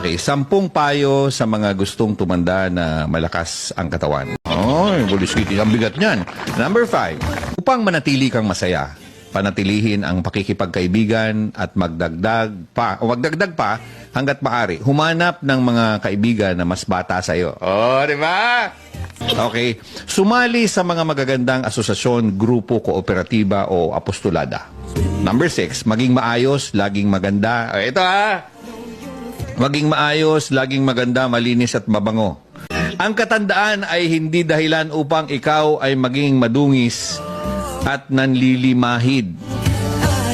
Okay, 10 payo sa mga gustong tumanda na malakas ang katawan. Ay, buliskiti, ang bigat niyan. Number 5, upang manatili kang masaya, panatilihin ang pakikipagkaibigan at magdagdag pa hanggat maaari. Humanap ng mga kaibigan na mas bata sa iyo. Oh, di ba? Okay. Sumali sa mga magagandang asosasyon, grupo, kooperatiba o apostolada. Number 6, maging maayos, laging maganda. Ito maging maayos, laging maganda, malinis at mabango. Ang katandaan ay hindi dahilan upang ikaw ay maging madungis at nanlilimahid.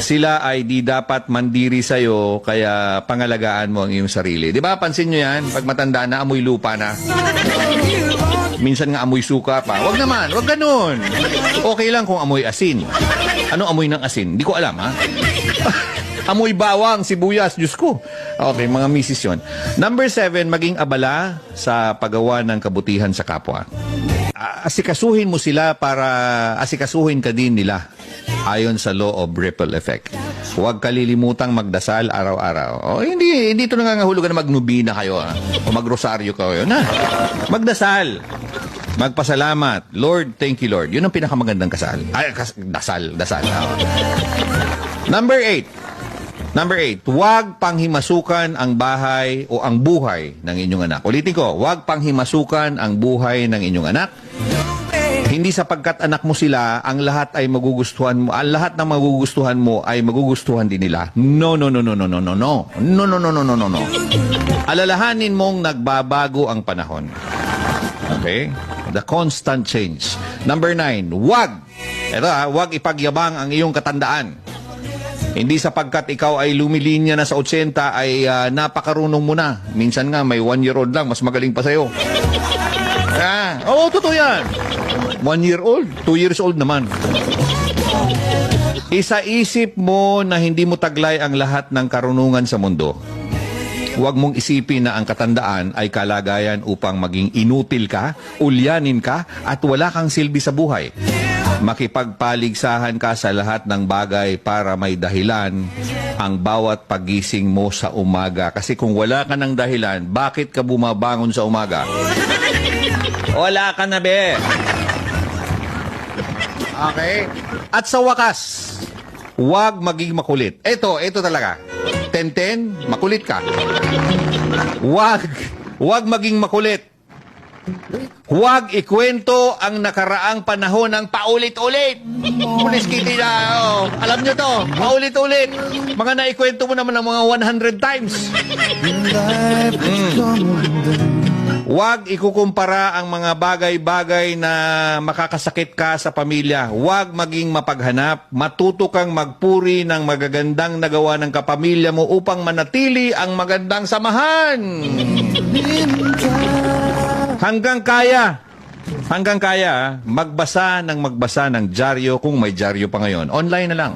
Sila ay di dapat mandiri sa'yo, kaya pangalagaan mo ang iyong sarili. Di ba, pansin nyo yan? Pag matanda na, amoy lupa na. Minsan nga amoy suka pa. Wag naman, wag ganun. Okay lang kung amoy asin. Anong amoy ng asin? Di ko alam, ha? Amoy bawang, sibuyas, Diyos ko. Okay, mga misis yun. Number 7, maging abala sa paggawa ng kabutihan sa kapwa. Asikasuhin mo sila para asikasuhin ka din nila. Ayon sa law of ripple effect. Huwag kalilimutang magdasal araw-araw. O, hindi ito nangangahulugan na magnubina kayo, ha? O magrosaryo kayo. Magdasal. Magpasalamat. Lord, thank you, Lord. Yun ang pinakamagandang kasal. Dasal. Number 8, huwag panghimasukan ang bahay o ang buhay ng inyong anak. Ulitin ko, huwag panghimasukan ang buhay ng inyong anak. Hindi sapagkat anak mo sila, ang lahat ay magugustuhan mo. Ang lahat ng magugustuhan mo ay magugustuhan din nila. No. Alalahanin mong nagbabago ang panahon. Okay? The constant change. Number 9, huwag ipagyabang ang iyong katandaan. Hindi sapagkat ikaw ay lumilinya na sa 80 ay napakarunong mo na. Minsan nga may 1-year-old lang, mas magaling pa sa'yo. Oo, totoo yan. 1-year-old, 2 years old naman. Isa-isip mo na hindi mo taglay ang lahat ng karunungan sa mundo. Huwag mong isipin na ang katandaan ay kalagayan upang maging inutil ka, ulyanin ka, at wala kang silbi sa buhay. Makipagpaligsahan ka sa lahat ng bagay para may dahilan ang bawat pagising mo sa umaga. Kasi kung wala ka ng dahilan, bakit ka bumabangon sa umaga? Wala ka na, be. Okay? At sa wakas, huwag maging makulit. Ito talaga. 10-10, makulit ka. Huwag maging makulit. Huwag ikwento ang nakaraang panahon ng paulit-ulit. Pulis kitty na, alam nyo to, paulit-ulit. Mga naikwento mo naman ng mga 100 times. Huwag ikukumpara ang mga bagay-bagay na makakasakit ka sa pamilya. Huwag maging mapaghanap. Matuto kang magpuri ng magagandang nagawa ng kapamilya mo upang manatili ang magandang samahan. Hanggang kaya, magbasa ng dyaryo kung may dyaryo pa ngayon. Online na lang.